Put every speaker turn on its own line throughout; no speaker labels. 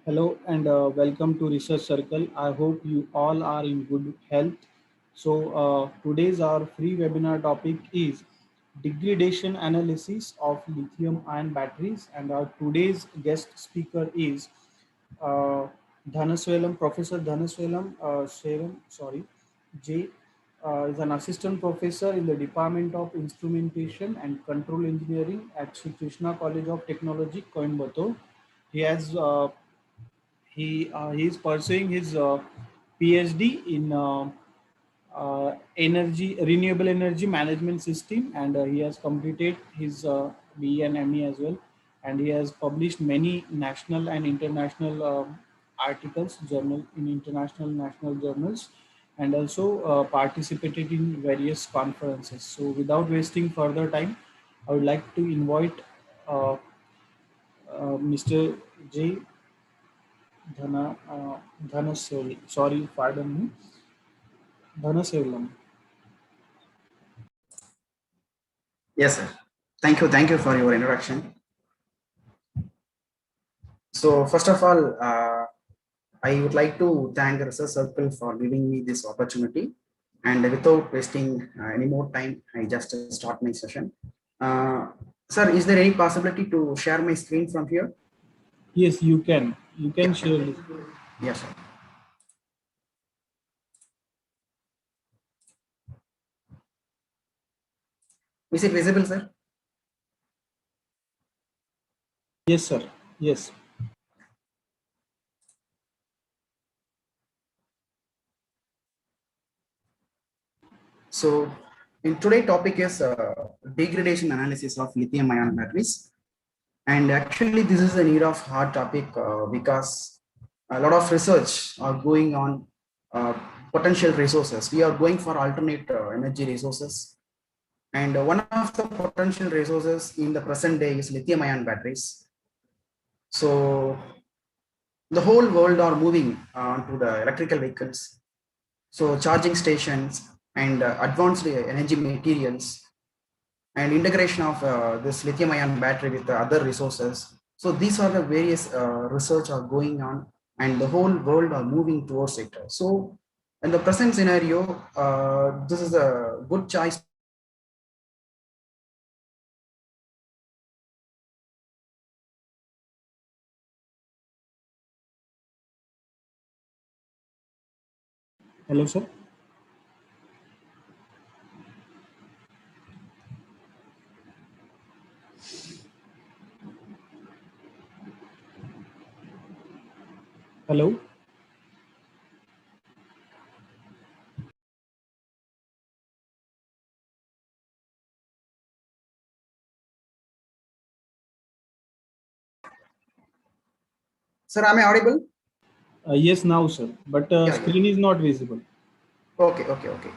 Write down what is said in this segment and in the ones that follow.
Hello and welcome to Research Circle. I hope you all are in good health. Today's our free webinar topic is degradation analysis of lithium ion batteries, and our today's guest speaker is uh, Dhanaswalam, Professor Dhanaswalam J. Is an assistant professor in the Department of Instrumentation and Control Engineering at Sri Krishna College of Technology, Coimbatore. He has he is pursuing his PhD in energy renewable energy management system, and he has completed his BE and ME as well, and he has published many national and international articles journal in international national journals, and also participated in various conferences. So without wasting further time, I would like to invite uh, Mr. J. Dhanaswali. Sorry, pardon me. Dhanaswalam.
Yes, sir. Thank you for your introduction. So first of all, I would like to thank Research Circle for giving me this opportunity. And without wasting any more time, I just start my session. Uh, Sir, is there any possibility to share my screen from here?
Yes, you can. You can
Yeah.
share this.
Yes, sir. Is it visible, sir?
Yes, sir. Yes.
So in today topic is degradation analysis of lithium ion batteries. And actually, this is a need of hard topic because a lot of research are going on uh, potential resources. We are going for alternate energy resources. And one of the potential resources in the present day is lithium ion batteries. So the whole world are moving to the electrical vehicles. So charging stations and advanced energy materials and integration of this lithium ion battery with the other resources. So these are the various research are going on and the whole world are moving towards it. So in the present scenario, this is a good choice.
Hello, sir. Hello.
Sir, am I audible?
Yes, now, sir. But
Yeah.
screen is not visible.
Okay.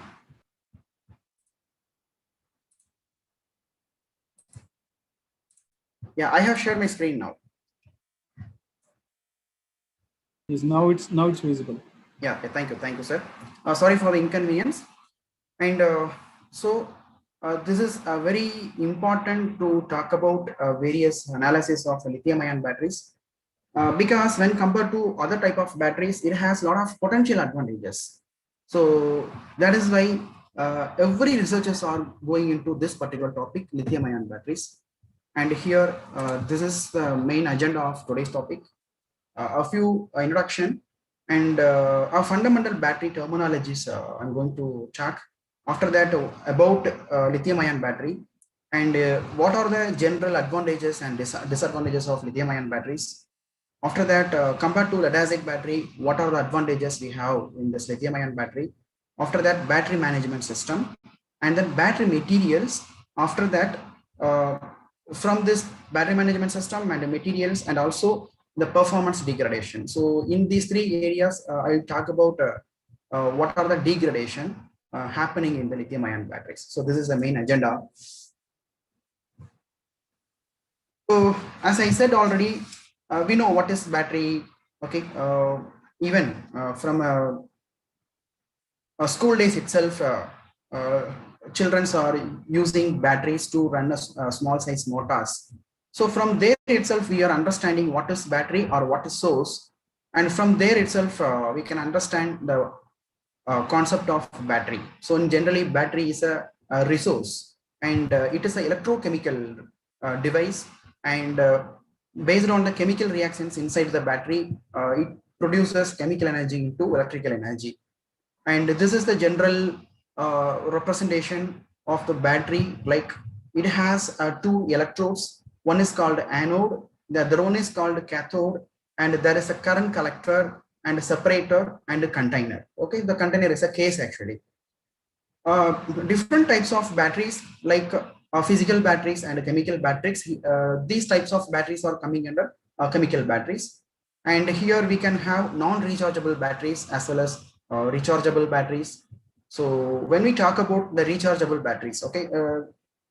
Yeah, I have shared my screen now.
Yes, now it's visible.
Yeah, okay, thank you, sir. Sorry for the inconvenience. And this is very important to talk about various analysis of lithium ion batteries because when compared to other type of batteries, it has a lot of potential advantages. So that is why every researchers are going into this particular topic, lithium ion batteries. And here, this is the main agenda of today's topic. A few introduction and our fundamental battery terminologies I'm going to talk. After that, about lithium ion battery and what are the general advantages and disadvantages of lithium ion batteries. After that, compared to lead acid battery, what are the advantages we have in this lithium ion battery. After that, battery management system, and then battery materials. After that, uh, from this battery management system and the materials, and also the performance degradation. So in these three areas, I'll talk about what are the degradation happening in the lithium ion batteries. So this is the main agenda. So as I said already, we know what is battery. Okay, even from school days itself, children are using batteries to run a small size motors. So from there itself, we are understanding what is battery or what is source. And from there itself, we can understand the concept of battery. So in generally, battery is a resource, and it is an electrochemical device, and based on the chemical reactions inside the battery, it produces chemical energy into electrical energy. And this is the general representation of the battery. Like, it has two electrodes. One is called anode, the other one is called cathode, and there is a current collector and a separator and a container. Okay, the container is a case actually. uh, Different types of batteries, like physical batteries and chemical batteries. These types of batteries are coming under chemical batteries. And here we can have non-rechargeable batteries as well as rechargeable batteries. So when we talk about the rechargeable batteries, okay,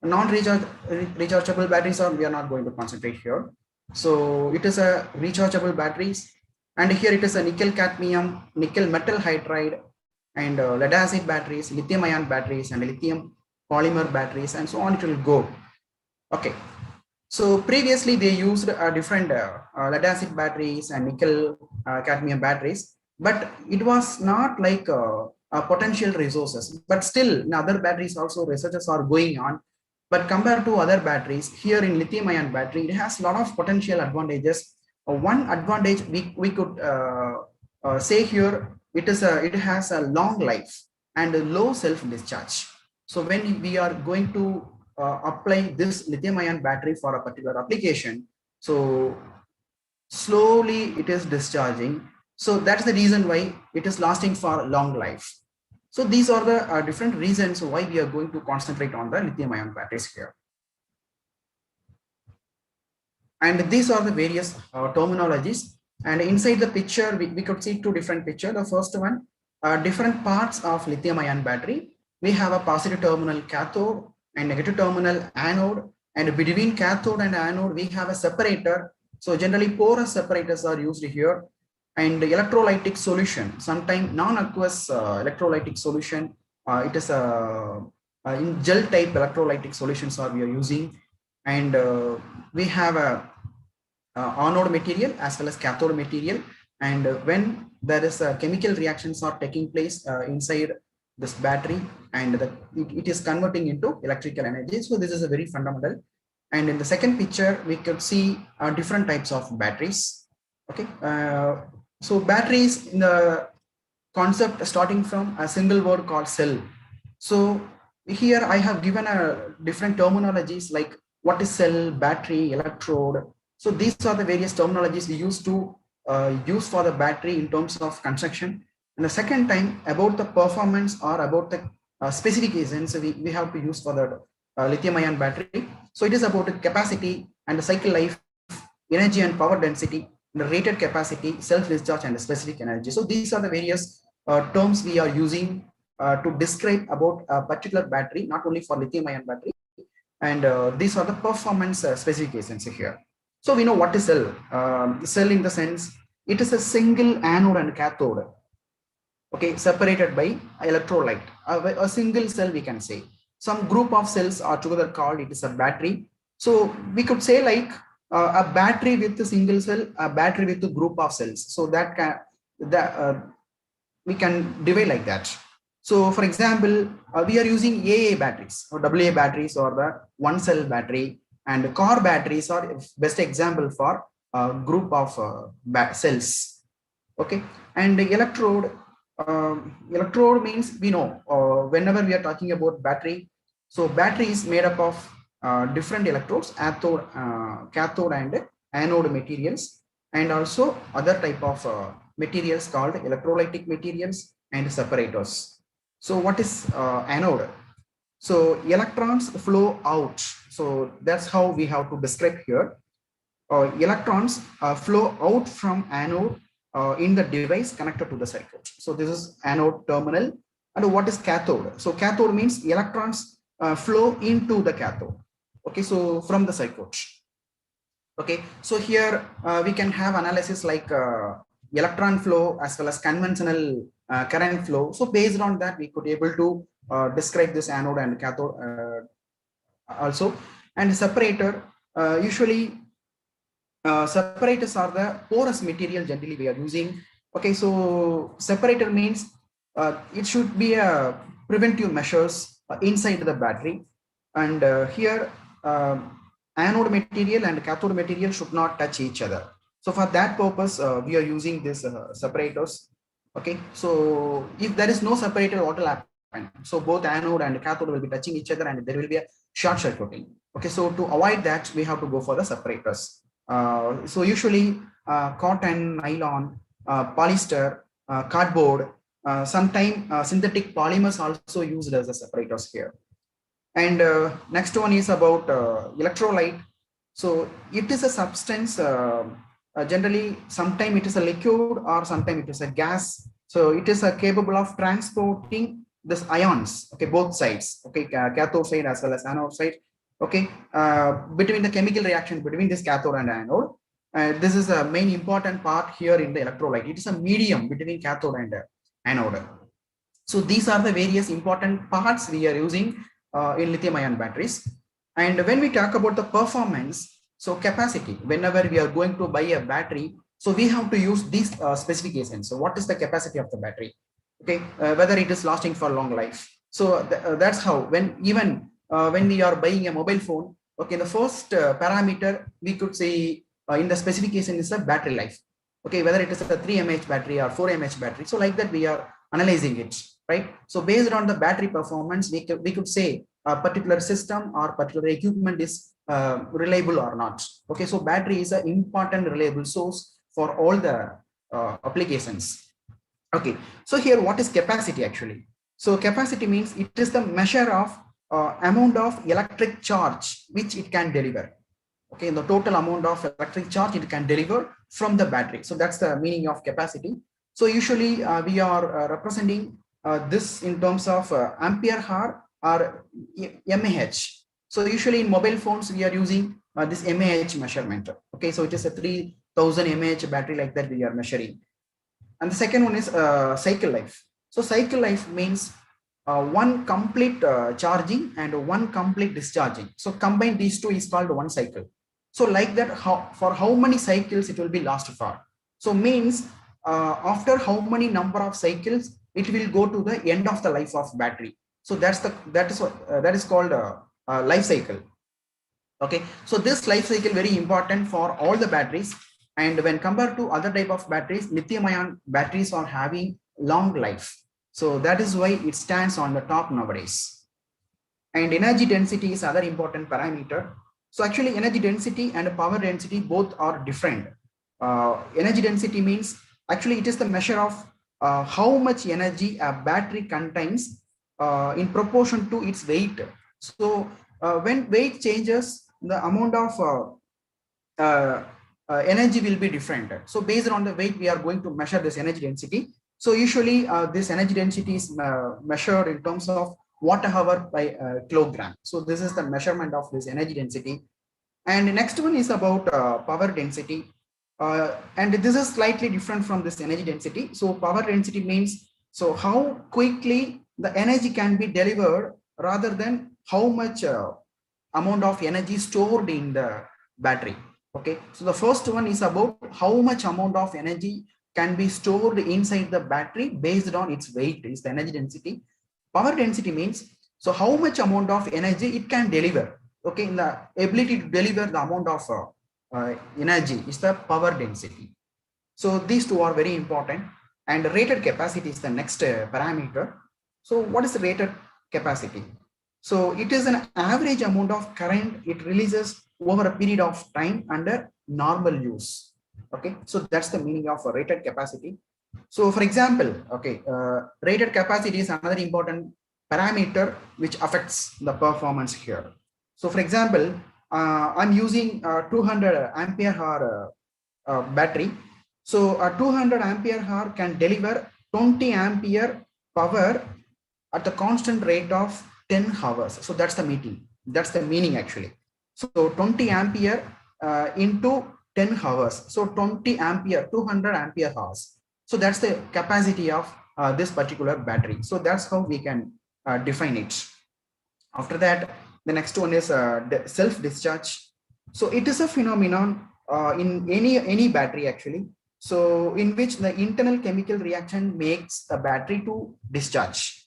non-rechargeable batteries are, we are not going to concentrate here. So it is a rechargeable batteries, and here it is a nickel cadmium, nickel metal hydride, and lead acid batteries, lithium ion batteries, and lithium polymer batteries, and so on it will go. Okay. So previously they used different lead acid batteries and nickel cadmium batteries, but it was not like potential resources. But still, in other batteries also researches are going on. But compared to other batteries, here in lithium ion battery, it has a lot of potential advantages. One advantage we could say here, it has a long life and a low self discharge. So when we are going to apply this lithium ion battery for a particular application, so slowly it is discharging. So that's the reason why it is lasting for a long life. So these are the different reasons why we are going to concentrate on the lithium ion batteries here. And these are the various terminologies. And inside the picture, we could see two different pictures. The first one, different parts of lithium ion battery. We have a positive terminal cathode and negative terminal anode, and between cathode and anode we have a separator. So generally porous separators are used here. And electrolytic solution, sometimes non-aqueous electrolytic solution, it is a in gel type electrolytic solutions are we are using. And we have a anode material as well as cathode material. And when there is chemical reactions are taking place inside this battery, and it is converting into electrical energy. So this is a very fundamental. And in the second picture we could see different types of batteries. Okay, so batteries in the concept starting from a single word called cell. So here I have given a different terminologies like what is cell, battery, electrode. So these are the various terminologies we used to use for the battery in terms of construction. And the second time about the performance or about the specifications we have to use for the lithium ion battery. So it is about the capacity and the cycle life, energy and power density, the rated capacity, self-discharge, and the specific energy. So these are the various terms we are using to describe about a particular battery, not only for lithium-ion battery. And these are the performance specifications here. So we know what is cell. Cell in the sense, it is a single anode and cathode, okay, separated by electrolyte. A single cell we can say. Some group of cells are together called it is a battery. So we could say like a battery with a single cell, a battery with a group of cells. So that can we can divide like that. So for example, we are using AA batteries or AA batteries or the one cell battery, and core batteries are best example for a group of cells. Okay, and the electrode means we know whenever we are talking about battery, so battery is made up of different electrodes, cathode and anode materials, and also other type of materials called electrolytic materials and separators. So what is anode? So electrons flow out. So that's how we have to describe here. Electrons flow out from anode in the device connected to the circuit. So this is anode terminal. And what is cathode? So cathode means electrons flow into the cathode. Okay, so from the circuit. Okay, so here we can have analysis like electron flow as well as conventional current flow. So based on that, we could able to describe this anode and cathode also. And separator, usually Separators are the porous material generally we are using. Okay, so separator means it should be a preventive measures inside the battery, and here uh, anode material and cathode material should not touch each other. So for that purpose we are using this separators. Okay, so if there is no separator, what will happen? So both anode and cathode will be touching each other and there will be a short circuiting. Okay, so to avoid that we have to go for the separators. So usually cotton, nylon, polyester, cardboard, sometimes synthetic polymers also used as the separators here. And next one is about electrolyte. So it is a substance, generally sometimes it is a liquid or sometimes it is a gas. So it is capable of transporting this ions, okay, both sides, okay, cathode side as well as anode side. Okay, between the chemical reaction between this cathode and anode. This is a main important part here in the electrolyte. It is a medium between cathode and anode. So these are the various important parts we are using in lithium ion batteries. And when we talk about the performance, so capacity, whenever we are going to buy a battery, so we have to use these specifications. So what is the capacity of the battery? Okay, whether it is lasting for long life. So that's how when we are buying a mobile phone, okay, the first parameter we could say in the specification is the battery life. Okay, whether it is a 3 mAh battery or 4 mAh battery. So like that we are analyzing it, right? So based on the battery performance, we could say a particular system or particular equipment is reliable or not. Okay, so battery is an important reliable source for all the applications. Okay, so here what is capacity actually? So capacity means it is the measure of amount of electric charge which it can deliver. Okay, the total amount of electric charge it can deliver from the battery. So that's the meaning of capacity. So usually we are representing this in terms of ampere hour or mAh. So usually in mobile phones we are using this mAh measurement. Okay, so it is a 3000 mAh battery, like that we are measuring. And the second one is cycle life. So cycle life means one complete charging and one complete discharging. So combine these two is called one cycle. So like that, for how many cycles it will be last for. So means after how many number of cycles it will go to the end of the life of battery. So that is called life cycle. Okay, so this life cycle very important for all the batteries. And when compared to other type of batteries, lithium ion batteries are having long life. So that is why it stands on the top nowadays. And energy density is other important parameter. So actually energy density and power density both are different. Energy density means actually it is the measure of how much energy a battery contains in proportion to its weight. So when weight changes, the amount of energy will be different. So based on the weight, we are going to measure this energy density. So usually this energy density is measured in terms of watt hour by kilogram. So this is the measurement of this energy density. And the next one is about power density. And this is slightly different from this energy density. So power density means so how quickly the energy can be delivered rather than how much amount of energy stored in the battery. Okay, so the first one is about how much amount of energy can be stored inside the battery based on its weight is the energy density. Power density means so how much amount of energy it can deliver. Okay, in the ability to deliver the amount of energy is the power density. So these two are very important. And rated capacity is the next parameter. So what is the rated capacity? So it is an average amount of current it releases over a period of time under normal use. Okay, so that's the meaning of a rated capacity. So for example, okay, rated capacity is another important parameter which affects the performance here. So for example, I'm using 200 ampere hour battery. So a 200 ampere hour can deliver 20 ampere power at the constant rate of 10 hours. So that's the meaning. That's the meaning actually. So 20 ampere into 10 hours. So 20 ampere, 200 ampere hours. So that's the capacity of this particular battery. So that's how we can define it. After that, the next one is self-discharge. So it is a phenomenon in any battery actually. So in which the internal chemical reaction makes the battery to discharge,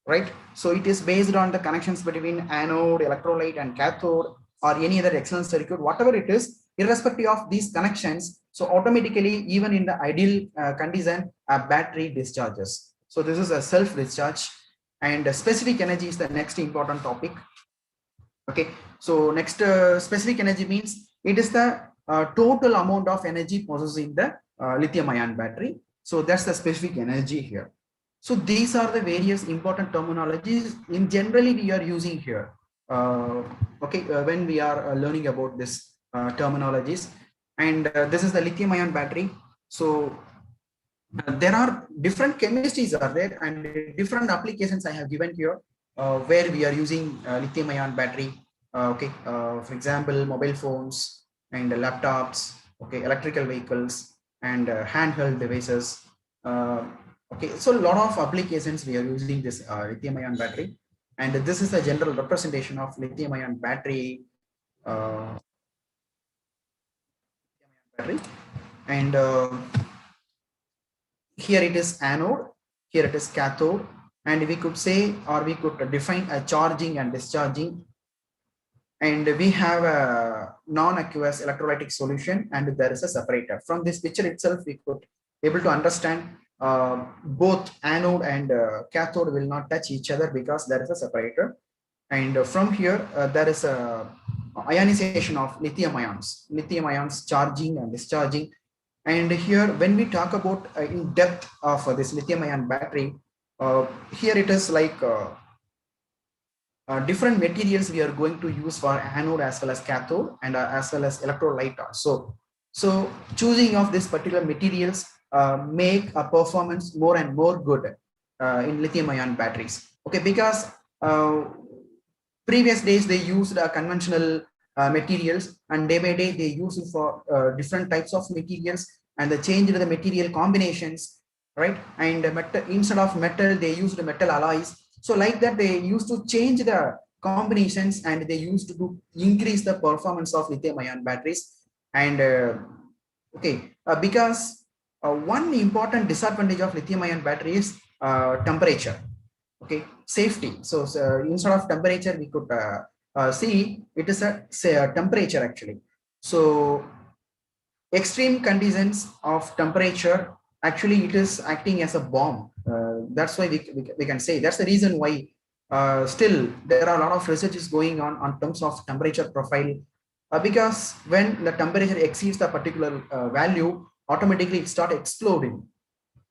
right? So it is based on the connections between anode, electrolyte, and cathode, or any other external circuit, whatever it is, irrespective of these connections. So automatically, even in the ideal condition, a battery discharges. So this is a self discharge, and specific energy is the next important topic. Okay, so next, specific energy means it is the total amount of energy possessed in the lithium ion battery. So that's the specific energy here. So these are the various important terminologies in generally we are using here. Okay, when we are learning about this terminologies, and this is the lithium ion battery. So there are different chemistries are there, and different applications I have given here, where we are using lithium ion battery. Okay, for example, mobile phones and laptops, okay, electrical vehicles and handheld devices. uh, okay, so a lot of applications we are using this lithium ion battery, and this is a general representation of lithium ion uh, battery. And here it is anode, here it is cathode, and we could say, or we could define a charging and discharging. And we have a non-aqueous electrolytic solution, and there is a separator. From this picture itself, we could able to understand both anode and cathode will not touch each other because there is a separator. And from here, there is a ionization of lithium ions charging and discharging. And here, when we talk about in depth of this lithium ion battery, here it is like different materials we are going to use for anode as well as cathode, and as well as electrolyte also. So choosing of this particular materials make a performance more and more good in lithium ion batteries. Okay, because uh, previous days they used conventional materials, and day by day they use it for different types of materials, and they changed the material combinations, right? And metal, instead of metal they used metal alloys. So like that they used to change the combinations, and they used to increase the performance of lithium ion batteries. And okay, because one important disadvantage of lithium ion battery is temperature. Okay, safety. So, instead of temperature we could see it is a, say, a temperature actually. So extreme conditions of temperature, actually it is acting as a bomb. That's why we can say that's the reason why still there are a lot of researches going on terms of temperature profile, because when the temperature exceeds the particular value, automatically it start exploding.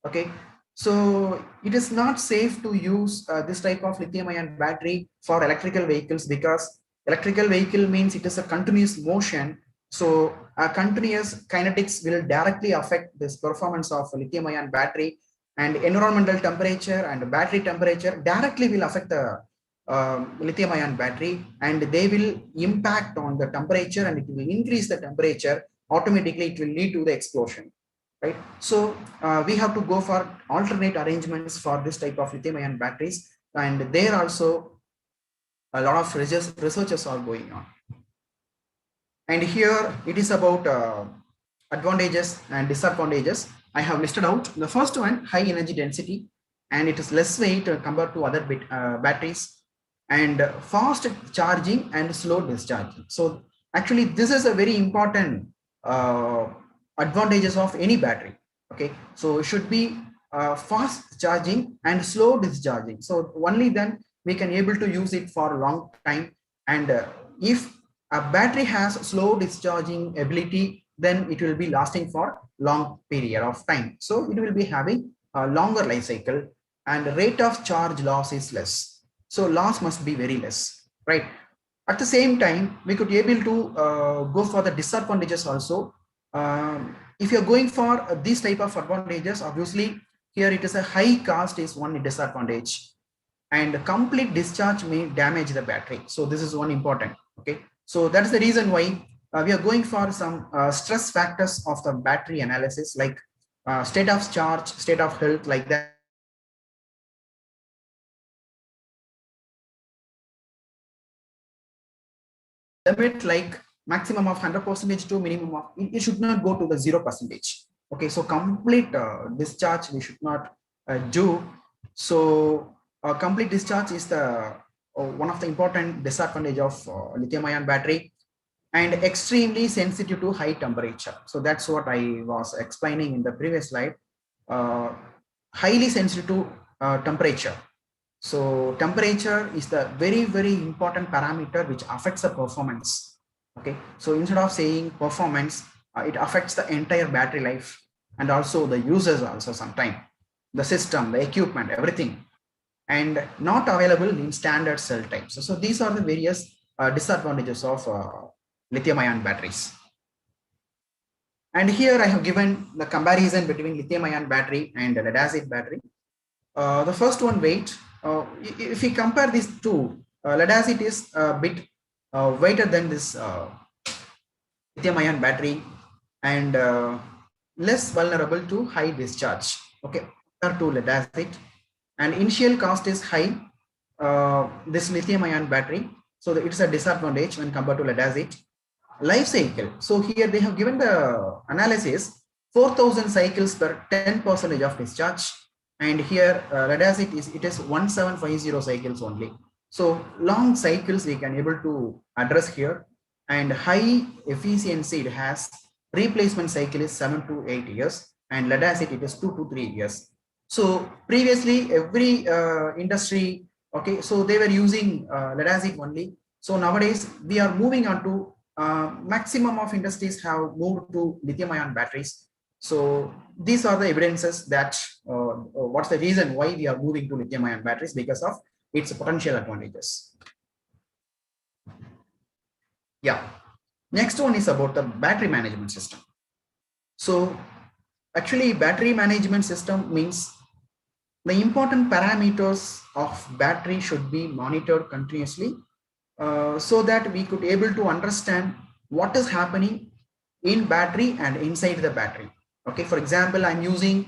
Okay, so it is not safe to use this type of lithium ion battery for electrical vehicles, because electrical vehicle means it is a continuous motion. So continuous kinetics will directly affect this performance of lithium ion battery, and environmental temperature and battery temperature directly will affect the lithium ion battery, and they will impact on the temperature, and it will increase the temperature. Automatically it will lead to the explosion, right? So we have to go for alternate arrangements for this type of lithium ion batteries, and there also a lot of researches are going on. And here it is about advantages and disadvantages. I have listed out the first one: high energy density, and it is less weight compared to other batteries, and fast charging and slow discharging. So actually this is a very important uh, advantages of any battery. Okay, so it should be fast charging and slow discharging. So only then we can able to use it for a long time. And if a battery has slow discharging ability, then it will be lasting for long period of time. So it will be having a longer life cycle, and the rate of charge loss is less. So loss must be very less, right? At the same time, we could be able to go for the disadvantages also. If you're going for these type of advantages, obviously here it is a high cost is one disadvantage, and complete discharge may damage the battery. So this is one important. Okay, so that's the reason why we are going for some stress factors of the battery analysis, like state of charge, state of health, like that. Limit like maximum of 100% to minimum of, it should not go to the 0%. Okay, so complete discharge we should not do. So complete discharge is the one of the important disadvantage of lithium ion battery, and extremely sensitive to high temperature. So that's what I was explaining in the previous slide. uh, Highly sensitive to temperature. So temperature is the very important parameter which affects the performance. Okay, so instead of saying performance, it affects the entire battery life, and also the users also sometime, the system, the equipment, everything, and not available in standard cell types. So these are the various disadvantages of lithium ion batteries. And here I have given the comparison between lithium ion battery and lead acid battery. The first one, weight. If we compare these two, lead acid is a bit weighter than this lithium ion battery, and less vulnerable to high discharge. Okay, compared to lead acid, and initial cost is high. This lithium ion battery, so it's a disadvantage when compared to lead acid. Life cycle. So here they have given the analysis 4,000 cycles per 10% of discharge, and here lead acid is, it is 1750 cycles only. So long cycles we can able to address here, and high efficiency it has, replacement cycle is 7 to 8 years, and lead acid it is 2 to 3 years. So previously every industry, okay, so they were using lead acid only. So nowadays we are moving on to maximum of industries have moved to lithium ion batteries. So these are the evidences that what's the reason why we are moving to lithium ion batteries, because of its potential advantages. Yeah. Next one is about the battery management system. So actually battery management system means the important parameters of battery should be monitored continuously, so that we could able to understand what is happening in battery and inside the battery. Okay, for example, I'm using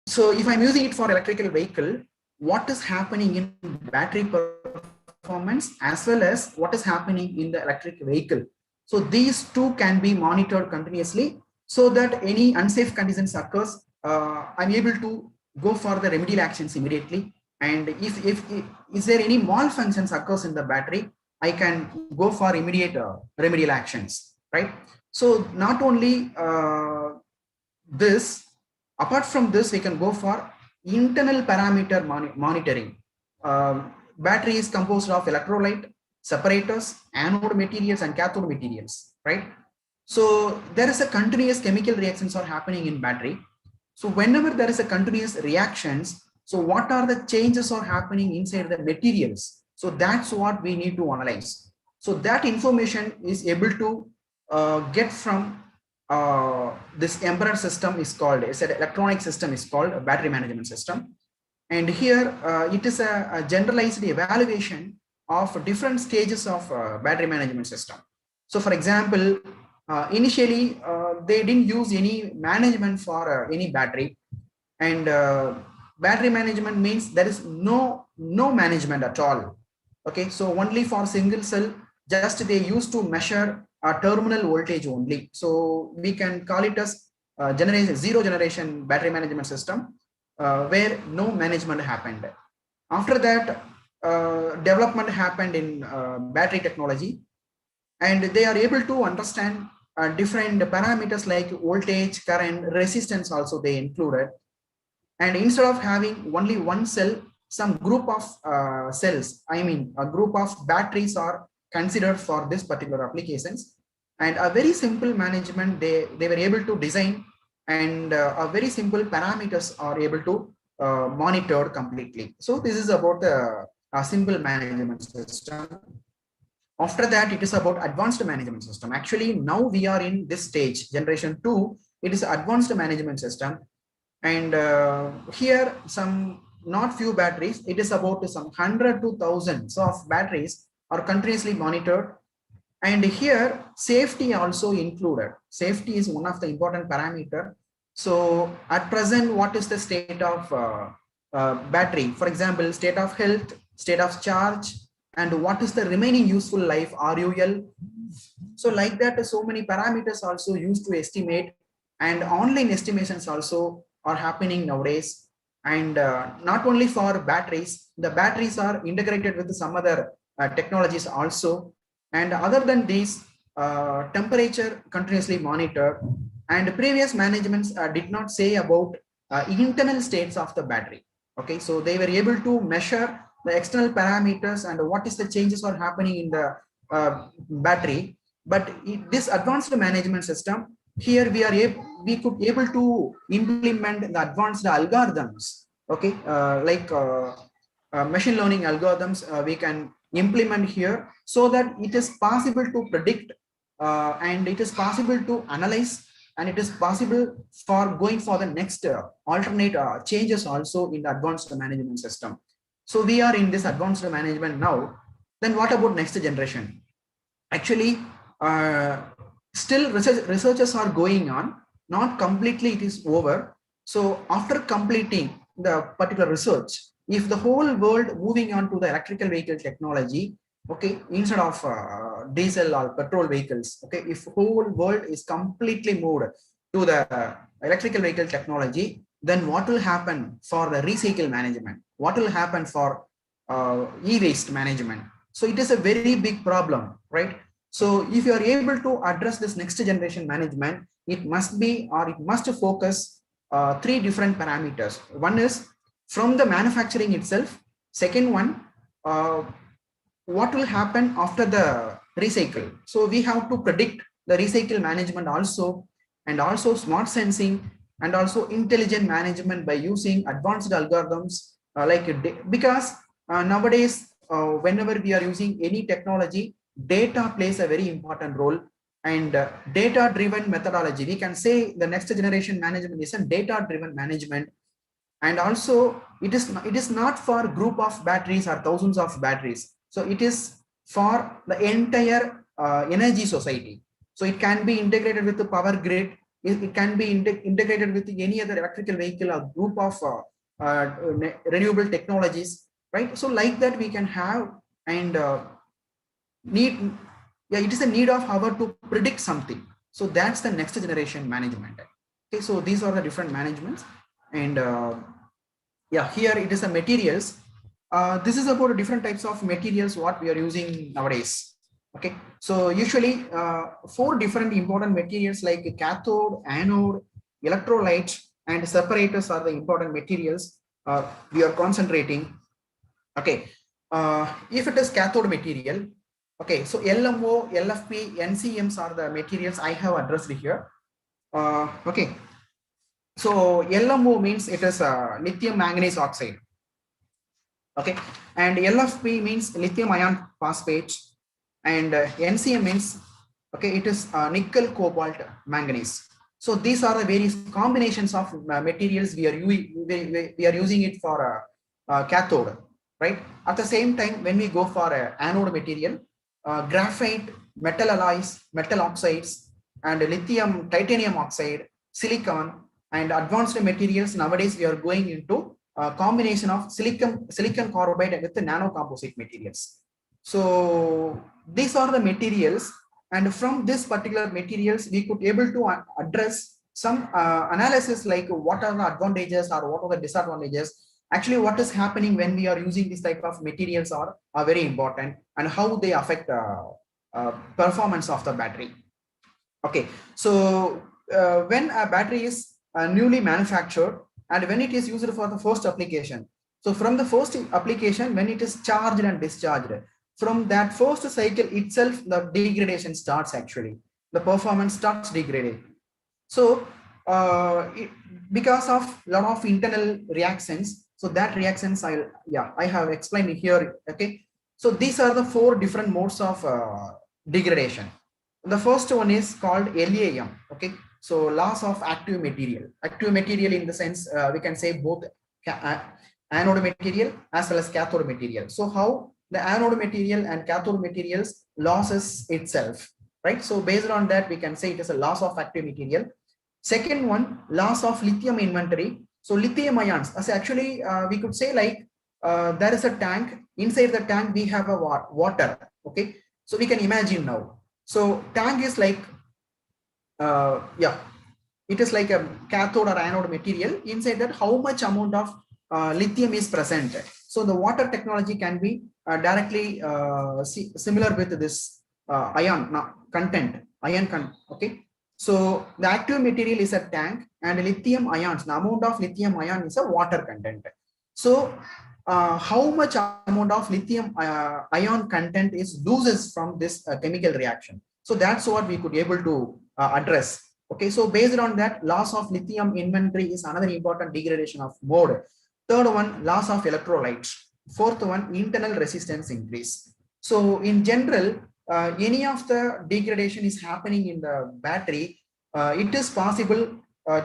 so if I'm using it for electrical vehicle, what is happening in battery performance as well as what is happening in the electric vehicle. So these two can be monitored continuously, so that any unsafe conditions occurs, I'm able to go for the remedial actions immediately. And if is there any malfunctions occurs in the battery, I can go for immediate remedial actions, right? So not only this, apart from this, we can go for internal parameter monitoring. Battery is composed of electrolyte, separators, anode materials, and cathode materials, right? So there is a continuous chemical reactions are happening in battery. So whenever there is a continuous reactions, so what are the changes are happening inside the materials? So that's what we need to analyze. So that information is able to get from this embedded system is called, it's an electronic system is called a battery management system. And here it is a generalized evaluation of different stages of battery management system. So for example, initially they didn't use any management for any battery, and battery management means there is no management at all. Okay, so only for single cell, just they used to measure a terminal voltage only. So we can call it as generation, zero generation battery management system, where no management happened. After that, development happened in battery technology, and they are able to understand different parameters like voltage, current, resistance also they included. And instead of having only one cell, some group of cells, I mean a group of batteries are considered for this particular applications. And a very simple management they were able to design, and a very simple parameters are able to monitor completely. So this is about the simple management system. After that, it is about advanced management system. Actually, now we are in this stage, generation 2, it is advanced management system. And here some not few batteries, it is about some 100 to thousands of batteries are continuously monitored. And here safety also included. Safety is one of the important parameter. So at present, what is the state of battery. For example, state of health, state of charge, and what is the remaining useful life, RUL. So like that, so many parameters also used to estimate, and online estimations also are happening nowadays. And not only for batteries, the batteries are integrated with some other technologies also. And other than these, temperature continuously monitored, and previous managements did not say about internal states of the battery. Okay, so they were able to measure the external parameters and what is the changes are happening in the battery. But this advanced management system, here we could able to implement the advanced algorithms. Okay, machine learning algorithms we can implement here, so that it is possible to predict, and it is possible to analyze, and it is possible for going for the next alternate changes also in the advanced management system. So we are in this advanced management now. Then what about next generation? Actually, uh, still researches are going on, not completely it is over. So after completing the particular research, if the whole world moving on to the electrical vehicle technology, okay, instead of diesel or petrol vehicles, okay, if whole world is completely moved to the electrical vehicle technology, then what will happen for the recycle management? What will happen for e-waste management? So it is a very big problem, right? So if you are able to address this next generation management, it must be, or it must focus three different parameters. One is from the manufacturing itself. Second one, uh, what will happen after the recycle? So we have to predict the recycle management also, and also smart sensing, and also intelligent management by using advanced algorithms, because nowadays whenever we are using any technology, data plays a very important role. And data driven methodology, we can say the next generation management is a data driven management. And also it is not for group of batteries or thousands of batteries, so it is for the entire energy society. So it can be integrated with the power grid, it can be integrated with any other electrical vehicle or group of renewable technologies, right? So like that we can have, and need, yeah, it is a need of our to predict something. So that's the next generation management. Okay, so these are the different managements. And yeah, here it is a materials. This is about different types of materials what we are using nowadays. Okay, so usually four different important materials like cathode, anode, electrolyte, and separators are the important materials we are concentrating. Okay, if it is cathode material, okay, so LMO, LFP, NCMs are the materials I have addressed here. Okay, so LMO means it is lithium manganese oxide. Okay, and LFP means lithium ion phosphate, and NCM means, okay, it is nickel cobalt manganese. So these are the various combinations of materials we are using it for cathode, right? At the same time, when we go for anode material, graphite, metal alloys, metal oxides, and lithium titanium oxide, silicon, and advanced materials. Nowadays we are going into a combination of silicon carbide with the nano composite materials. So these are the materials, and from this particular materials we could able to address some analysis like what are the advantages or what are the disadvantages. Actually, what is happening when we are using this type of materials are very important, and how they affect performance of the battery. Okay, so when a battery is newly manufactured, and when it is used for the first application, so from the first application, when it is charged and discharged, from that first cycle itself, the degradation starts. Actually, the performance starts degrading. So because of lot of internal reactions, so that reactions I have explained here. Okay, so these are the four different modes of degradation. The first one is called LAM. Okay, so loss of active material. Active material in the sense we can say both anode material as well as cathode material. So how the anode material and cathode materials losses itself, right? So based on that, we can say it is a loss of active material. Second one, loss of lithium inventory. So lithium ions, as actually we could say like there is a tank. Inside the tank we have a water. Okay, so we can imagine now. So tank is like yeah, it is like a cathode or anode material. Inside that, how much amount of lithium is present? So the water technology can be directly similar with this ion content, okay. So the active material is a tank, and lithium ions, the amount of lithium ion is a water content. So how much amount of lithium ion content is loses from this chemical reaction? So that's what we could able to address. Okay, so based on that, loss of lithium inventory is another important degradation of mode. Third one, loss of electrolytes. Fourth one, internal resistance increase. So in general, any of the degradation is happening in the battery, it is possible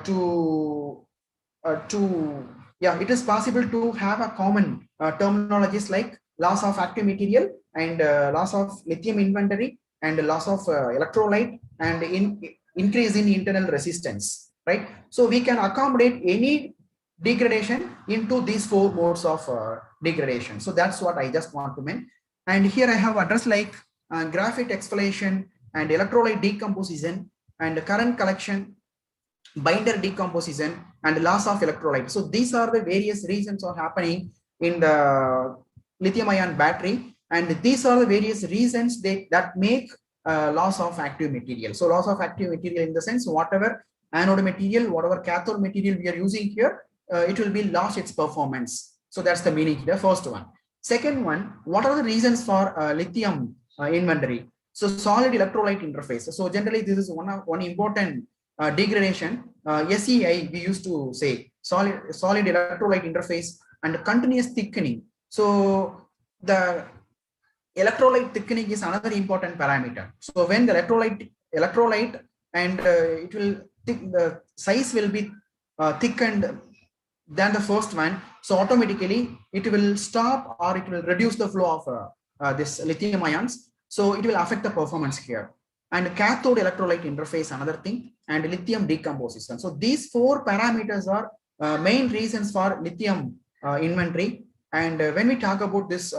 to yeah, it is possible to have a common terminologies like loss of active material and loss of lithium inventory and loss of electrolyte and increase in internal resistance, right? So we can accommodate any degradation into these four modes of degradation. So that's what I just want to mention. And here I have addressed like graphite exfoliation and electrolyte decomposition and current collection, binder decomposition, and loss of electrolyte. So these are the various reasons are happening in the lithium ion battery, and these are the various reasons that make loss of active material. So loss of active material in the sense, whatever anode material, whatever cathode material we are using here, it will be lost its performance. So that's the meaning, the first one. Second one, what are the reasons for lithium inventory? So solid electrolyte interface. So generally this is one important degradation. SEI we used to say solid electrolyte interface and continuous thickening. So the electrolyte thickening is another important parameter. So when the electrolyte and it will the size will be thickened than the first one, so automatically it will stop or it will reduce the flow of this lithium ions. So it will affect the performance here. And cathode electrolyte interface, another thing, and lithium decomposition. So these four parameters are main reasons for lithium inventory. And when we talk about this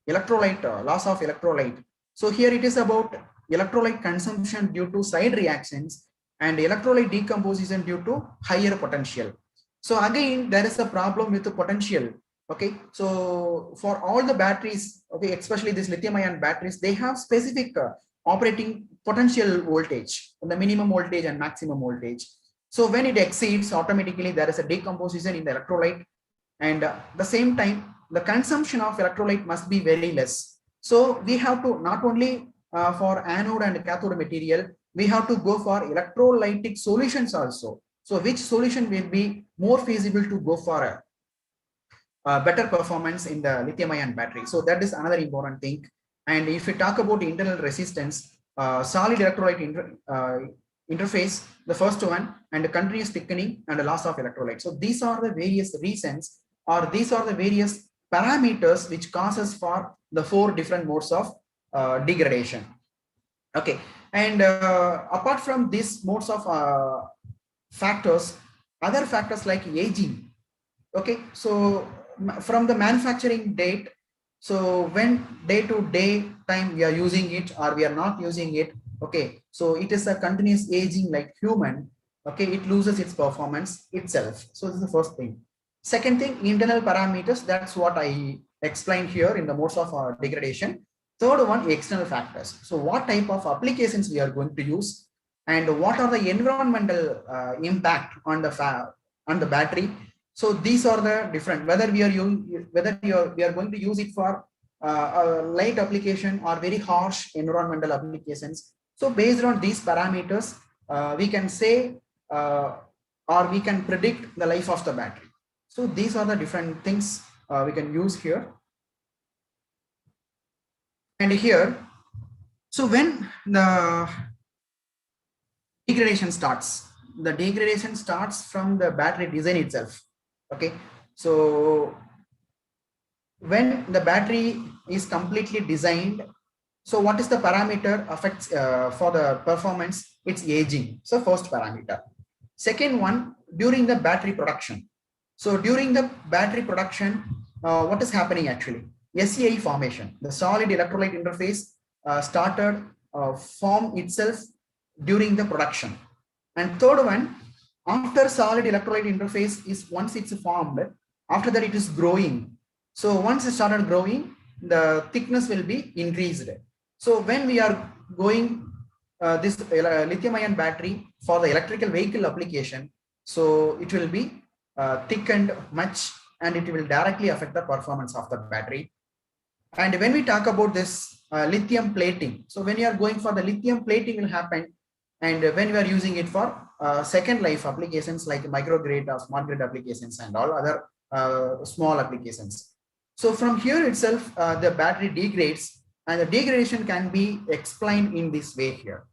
electrolyte, loss of electrolyte, so here it is about electrolyte consumption due to side reactions and electrolyte decomposition due to higher potential. So again, there is a problem with the potential. Okay, so for all the batteries, okay, especially these lithium ion batteries, they have specific operating potential voltage, the minimum voltage and maximum voltage. So when it exceeds, automatically there is a decomposition in the electrolyte, and the same time the consumption of electrolyte must be very less. So we have to not only for anode and cathode material, we have to go for electrolytic solutions also. So which solution will be more feasible to go for a better performance in the lithium ion battery? So that is another important thing. And if we talk about internal resistance, solid electrolyte interface, the first one, and the continuous thickening and the loss of electrolyte. So these are the various reasons, or these are the various parameters which causes for the four different modes of degradation. Okay, and apart from these modes of factors, other factors like aging. Okay, so from the manufacturing date, so when day to day time we are using it or we are not using it, okay, so it is a continuous aging like human. Okay, it loses its performance itself. So this is the first thing. Second thing, internal parameters, that's what I explained here in the modes of degradation. Third one, external factors. So what type of applications we are going to use, and what are the environmental impact on the battery. So these are the different, whether we are going to use it for a light application or very harsh environmental applications. So based on these parameters, we can say or we can predict the life of the battery. So these are the different things we can use here. And here, so when the degradation starts, the degradation starts from the battery design itself. Okay, so when the battery is completely designed, so what is the parameter affects for the performance? It's aging. So first parameter. Second one, during the battery production. So during the battery production, what is happening actually? SEI formation, the solid electrolyte interface started form itself during the production. And third one, after solid electrolyte interface is once it's formed, after that it is growing. So once it started growing, the thickness will be increased. So when we are going this lithium ion battery for the electrical vehicle application, so it will be thickened much, and it will directly affect the performance of the battery. And when we talk about this lithium plating, so when you are going for the lithium plating will happen, and when we are using it for second life applications like microgrid or smart grid applications and all other small applications. So from here itself, the battery degrades, and the degradation can be explained in this way here.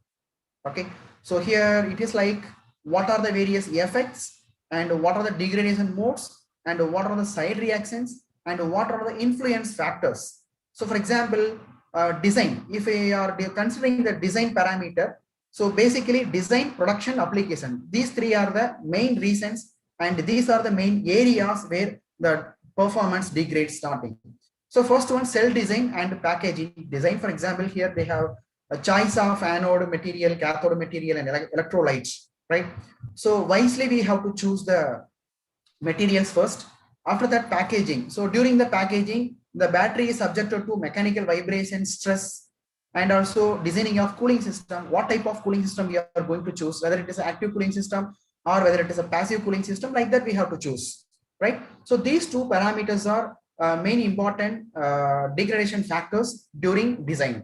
Okay, so here it is like what are the various effects, and what are the degradation modes, and what are the side reactions, and what are the influence factors. So for example, design, if we are considering the design parameter, so basically design, production, application, these three are the main reasons, and these are the main areas where the performance degrades starting. So first one, cell design and packaging design. For example, here they have a choice of anode material, cathode material, and electrolytes, right? So wisely we have to choose the materials first. After that, packaging. So during the packaging, the battery is subjected to mechanical vibration, stress, and also designing of cooling system. What type of cooling system we are going to choose, whether it is an active cooling system or whether it is a passive cooling system, like that we have to choose, right? So these two parameters are main important degradation factors during design.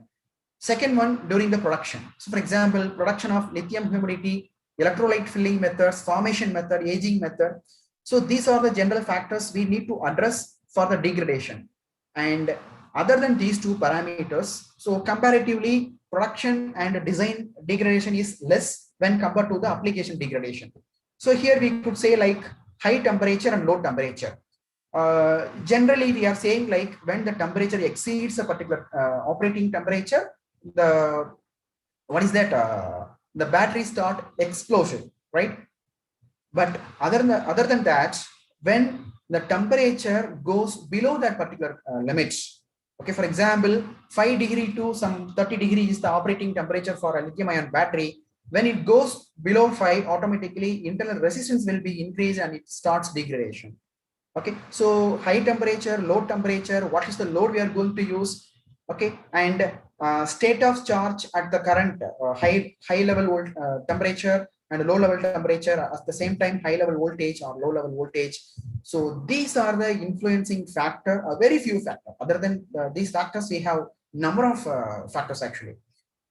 Second one, during the production. So for example, production of lithium humidity, electrolyte filling methods, formation method, aging method. So these are the general factors we need to address for the degradation. And other than these two parameters, so comparatively, production and design degradation is less when compared to the application degradation. So here we could say like high temperature and low temperature. Generally, we are saying like when the temperature exceeds a particular operating temperature, the what is that? The battery start explosion, right? But other than that, when the temperature goes below that particular limits, okay, for example, 5 degree to some 30 degree is the operating temperature for a lithium ion battery. When it goes below 5, automatically internal resistance will be increased and it starts degradation. Okay, so high temperature, low temperature, what is the load we are going to use? Okay, and state of charge at the current high level temperature and low level temperature, at the same time high level voltage or low level voltage. So these are the influencing factor, a very few factors. Other than these factors, we have number of factors actually.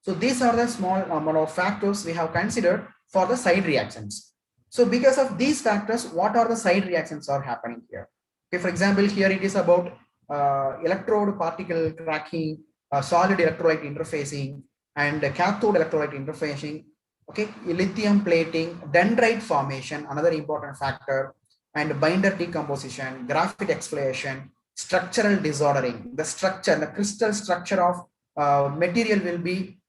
So these are the small number of factors we have considered for the side reactions. So because of these factors, what are the side reactions are happening here? Okay, for example, here it is about electrode particle cracking, solid electrolyte interfacing, and cathode electrolyte interfacing. Okay, lithium plating, dendrite formation, another important factor, and binder decomposition, graphite exfoliation, structural disordering. The structure, the crystal structure of material will be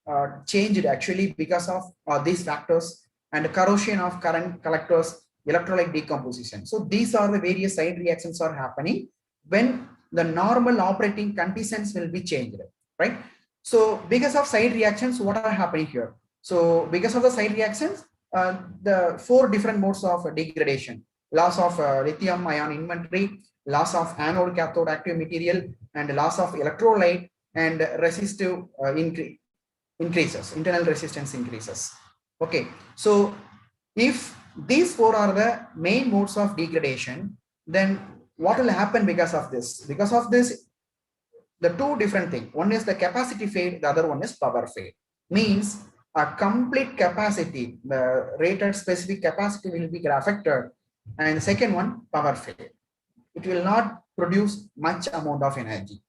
changed actually because of these factors, and corrosion of current collectors, electrolyte decomposition. So these are the various side reactions are happening when the normal operating conditions will be changed, right? So because of side reactions, what are happening here? So because of the side reactions, the 4 different modes of degradation: loss of lithium ion inventory, loss of anode cathode active material, and loss of electrolyte, and resistive increases, internal resistance increases. Okay, so if these 4 are the main modes of degradation, then what will happen because of this? Because of this, the 2 different things. One is the capacity fade, the other one is power fade. Means a complete capacity, the rated specific capacity will be affected, and the second one, power fade. It will not produce much amount of energy.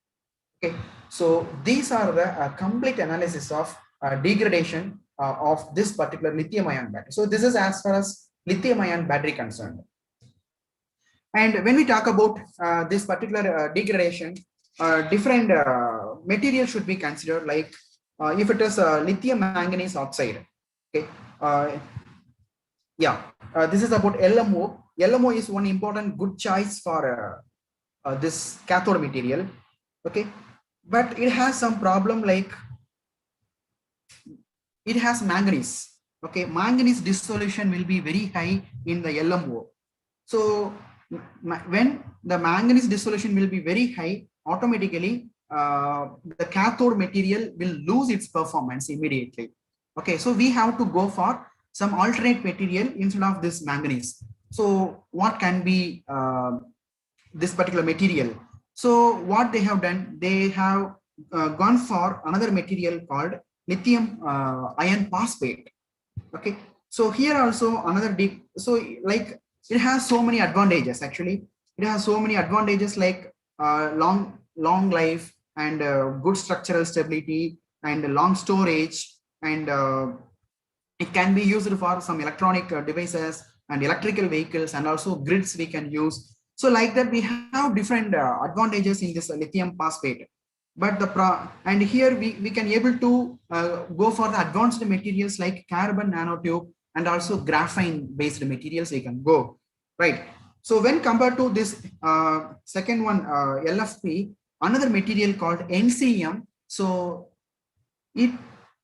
Okay, so these are the complete analysis of degradation of this particular lithium ion battery. So this is as far as lithium ion battery concerned. And when we talk about this particular degradation, different materials should be considered, like if it is lithium manganese oxide, okay, Yeah, this is about LMO. LMO is one important good choice for this cathode material. Okay, but it has some problem like it has manganese. Okay, manganese dissolution will be very high in the LMO. So when the manganese dissolution will be very high, automatically the cathode material will lose its performance immediately. Okay, so we have to go for some alternate material instead of this manganese. So what can be this particular material? So what they have done, they have gone for another material called lithium iron phosphate. Okay, so here also another big, so like it has so many advantages. Actually it has so many advantages like long life and good structural stability and long storage, and it can be used for some electronic devices and electrical vehicles, and also grids we can use. So like that we have different advantages in this lithium phosphate. But and here we can able to go for the advanced materials like carbon nanotube and also graphene based materials we can go, right? So when compared to this second one, LFP, another material called NCM, so it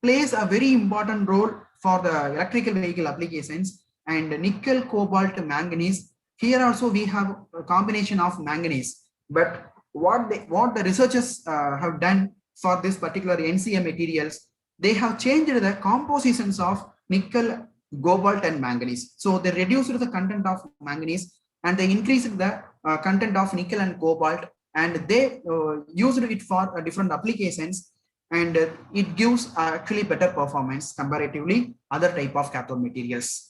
plays a very important role for the electrical vehicle applications. And nickel, cobalt, manganese. Here also we have a combination of manganese. But what the researchers have done for this particular NCM materials, they have changed the compositions of nickel, cobalt, and manganese. So they reduced the content of manganese and they increased the content of nickel and cobalt, and they used it for different applications, and it gives actually better performance comparatively other type of cathode materials.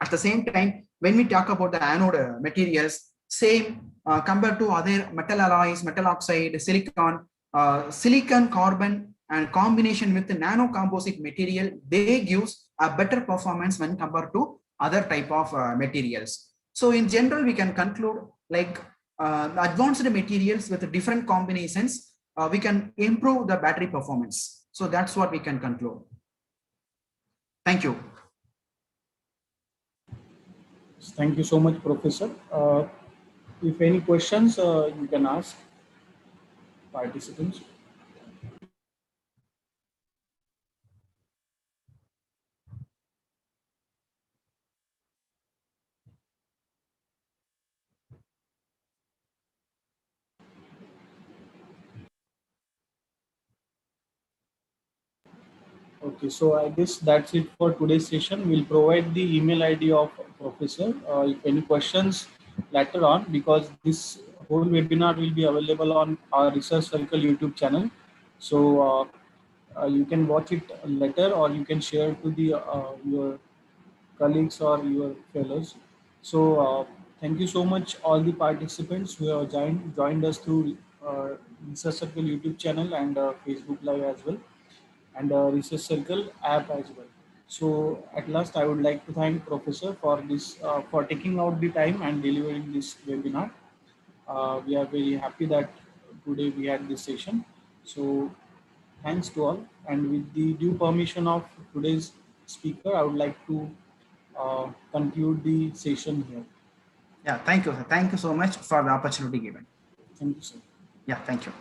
At the same time, when we talk about the anode materials, same compared to other metal alloys, metal oxide, silicon, carbon, and combination with the nano composite material, they gives a better performance when compared to other type of materials. So in general, we can conclude like advanced materials with different combinations, we can improve the battery performance. So that's what we can conclude. Thank you.
Thank you so much, Professor. If any questions, you can ask participants. Okay, so I guess that's it for today's session. We'll provide the email ID of Professor. If any questions later on, because this whole webinar will be available on our Research Circle YouTube channel. So you can watch it later, or you can share to the your colleagues or your fellows. So thank you so much all the participants who have joined us through Research Circle YouTube channel and Facebook Live as well, and Research Circle app as well. So at last, I would like to thank Professor for this for taking out the time and delivering this webinar. We are very happy that today we had this session. So thanks to all, and with the due permission of today's speaker, I would like to conclude the session here.
Yeah, thank you. Thank you so much for the opportunity given.
Thank you, sir.
Yeah, thank you.